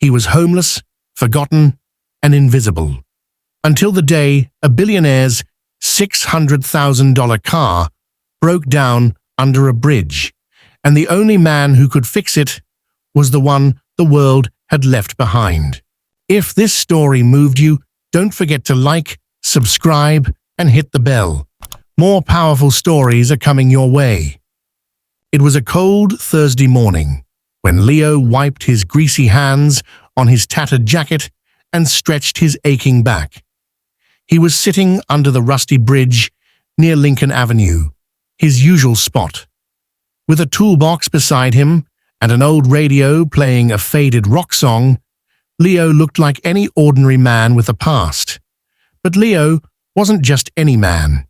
He was homeless, forgotten, and invisible. Until the day a billionaire's $600,000 car broke down under a bridge, and the only man who could fix it was the one the world had left behind. If this story moved you, don't forget to like, subscribe, and hit the bell. More powerful stories are coming your way. It was a cold Thursday morning when Leo wiped his greasy hands on his tattered jacket and stretched his aching back. He was sitting under the rusty bridge near Lincoln Avenue, his usual spot. With a toolbox beside him and an old radio playing a faded rock song, Leo looked like any ordinary man with a past. But Leo wasn't just any man.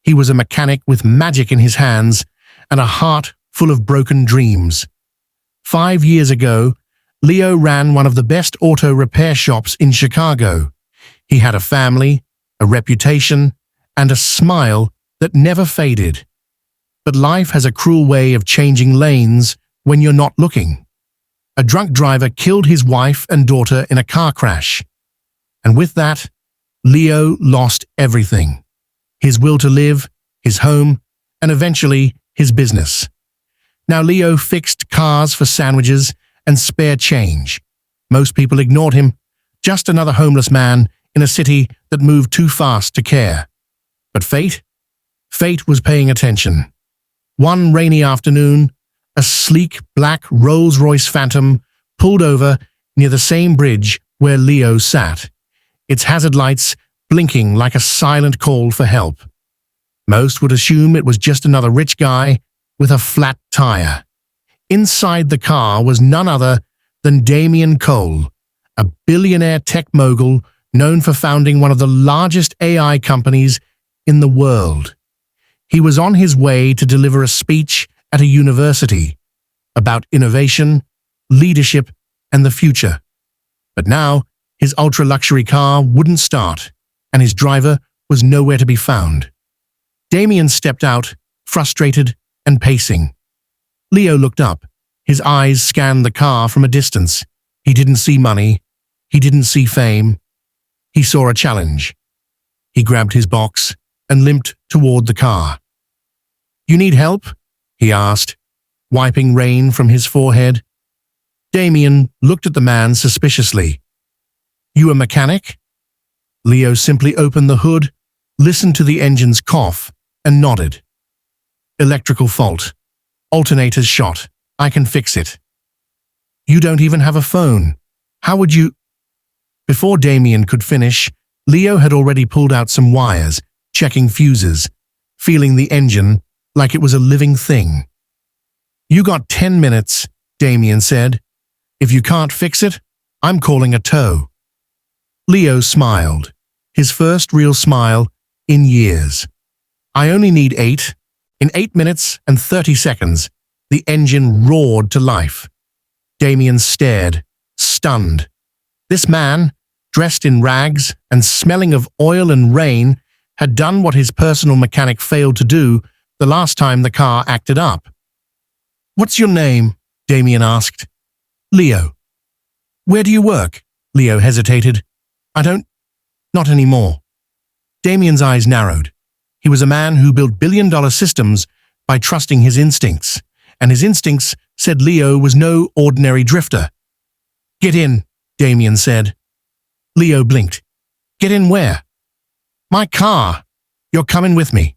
He was a mechanic with magic in his hands and a heart full of broken dreams. 5 years ago, Leo ran one of the best auto repair shops in Chicago. He had a family, a reputation, and a smile that never faded. But life has a cruel way of changing lanes when you're not looking. A drunk driver killed his wife and daughter in a car crash. And with that, Leo lost everything. His will to live, his home, and eventually his business. Now Leo fixed cars for sandwiches and spare change. Most people ignored him, just another homeless man in a city that moved too fast to care. But fate was paying attention. One rainy afternoon, a sleek black Rolls-Royce Phantom pulled over near the same bridge where Leo sat, its hazard lights blinking like a silent call for help. Most would assume it was just another rich guy with a flat tire. Inside the car was none other than Damien Cole, a billionaire tech mogul known for founding one of the largest AI companies in the world. He was on his way to deliver a speech at a university about innovation, leadership, and the future. But now, his ultra-luxury car wouldn't start, and his driver was nowhere to be found. Damien stepped out, frustrated and pacing. Leo looked up. His eyes scanned the car from a distance. He didn't see money. He didn't see fame. He saw a challenge. He grabbed his box and limped toward the car. "You need help?" he asked, wiping rain from his forehead. Damien looked at the man suspiciously. "You a mechanic?" Leo simply opened the hood, listened to the engine's cough, and nodded. "Electrical fault. Alternator's shot. I can fix it." "You don't even have a phone. How would you—" Before Damien could finish, Leo had already pulled out some wires, checking fuses, feeling the engine like it was a living thing. "You got 10 minutes, Damien said. "If you can't fix it, I'm calling a tow." Leo smiled, his first real smile in years. "I only need 8. In 8 minutes and 30 seconds, the engine roared to life. Damien stared, stunned. This man, dressed in rags and smelling of oil and rain, had done what his personal mechanic failed to do the last time the car acted up. "What's your name?" Damien asked. "Leo." "Where do you work?" Leo hesitated. Not anymore." Damien's eyes narrowed. He was a man who built billion-dollar systems by trusting his instincts, and his instincts said Leo was no ordinary drifter. "Get in," Damien said. Leo blinked. "Get in where?" "My car. You're coming with me."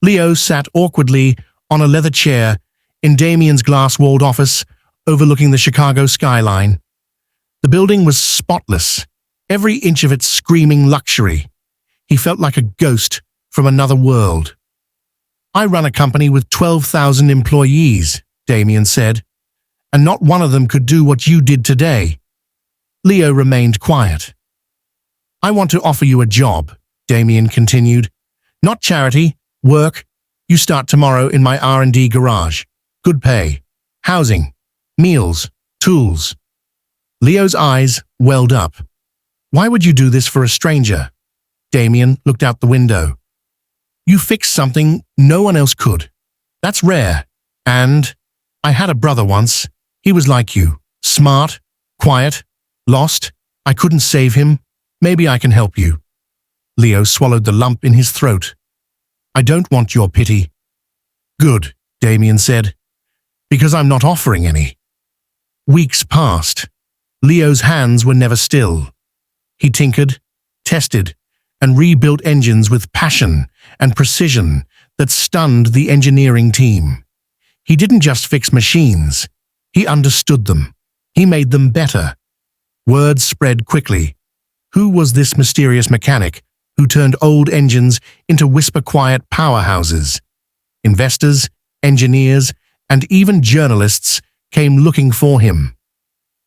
Leo sat awkwardly on a leather chair in Damien's glass-walled office overlooking the Chicago skyline. The building was spotless, every inch of it screaming luxury. He felt like a ghost from another world. "I run a company with 12,000 employees," Damien said, "and not one of them could do what you did today." Leo remained quiet. "I want to offer you a job," Damien continued. "Not charity, work. You start tomorrow in my R&D garage. Good pay, housing, meals, tools." Leo's eyes welled up. "Why would you do this for a stranger?" Damien looked out the window. "You fixed something no one else could. That's rare. And I had a brother once. He was like you, smart, quiet, Lost? I couldn't save him. Maybe I can help you. Leo swallowed the lump in his throat. I don't want your pity. Good, Damien said, because I'm not offering any. Weeks passed. Leo's hands were never still. He tinkered, tested, and rebuilt engines with passion and precision that stunned the engineering team. He didn't just fix machines. He understood them. He made them better. Word spread quickly. Who was this mysterious mechanic who turned old engines into whisper-quiet powerhouses? Investors, engineers, and even journalists came looking for him.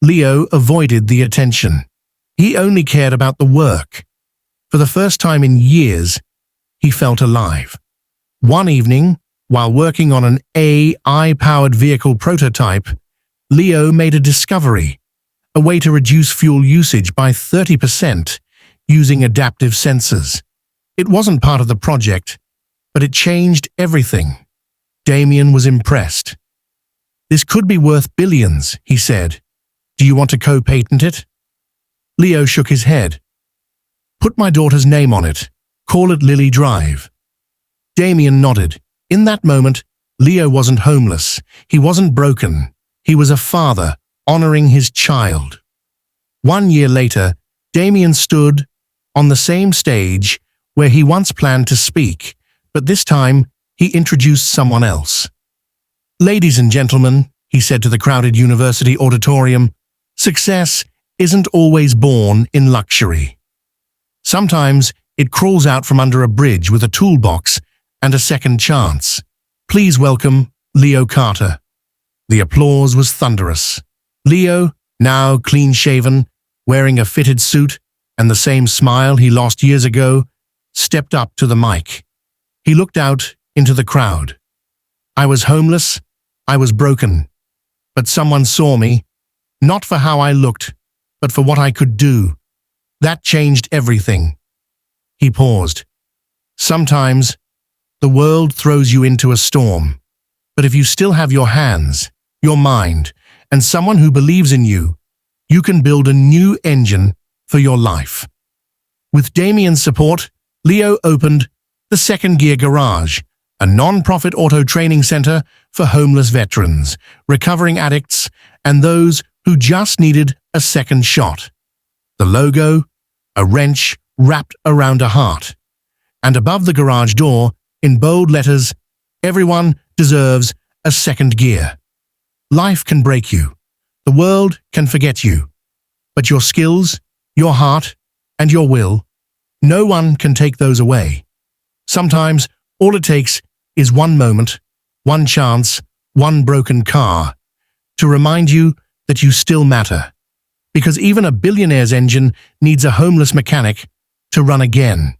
Leo avoided the attention. He only cared about the work. For the first time in years, he felt alive. One evening, while working on an AI-powered vehicle prototype, Leo made a discovery, a way to reduce fuel usage by 30% using adaptive sensors. It wasn't part of the project, but it changed everything. Damien was impressed. This could be worth billions, he said. Do you want to co-patent it? Leo shook his head. Put my daughter's name on it. Call it Lily Drive. Damien nodded. In that moment, Leo wasn't homeless. He wasn't broken. He was a father, honoring his child. 1 year later, Damien stood on the same stage where he once planned to speak, but this time he introduced someone else. Ladies and gentlemen, he said to the crowded university auditorium, success isn't always born in luxury. Sometimes it crawls out from under a bridge with a toolbox and a second chance. Please welcome Leo Carter. The applause was thunderous. Leo, now clean-shaven, wearing a fitted suit and the same smile he lost years ago, stepped up to the mic. He looked out into the crowd. I was homeless, I was broken, but someone saw me, not for how I looked, but for what I could do. That changed everything. He paused. Sometimes, the world throws you into a storm, but if you still have your hands, your mind, and someone who believes in you, you can build a new engine for your life. With Damien's support, Leo opened the Second Gear Garage, a non-profit auto training center for homeless veterans, recovering addicts, and those who just needed a second shot. The logo, a wrench wrapped around a heart. And above the garage door, in bold letters, everyone deserves a second gear. Life can break you. The world can forget you. But your skills, your heart, and your will, no one can take those away. Sometimes, all it takes is one moment, one chance, one broken car, to remind you that you still matter. Because even a billionaire's engine needs a homeless mechanic to run again.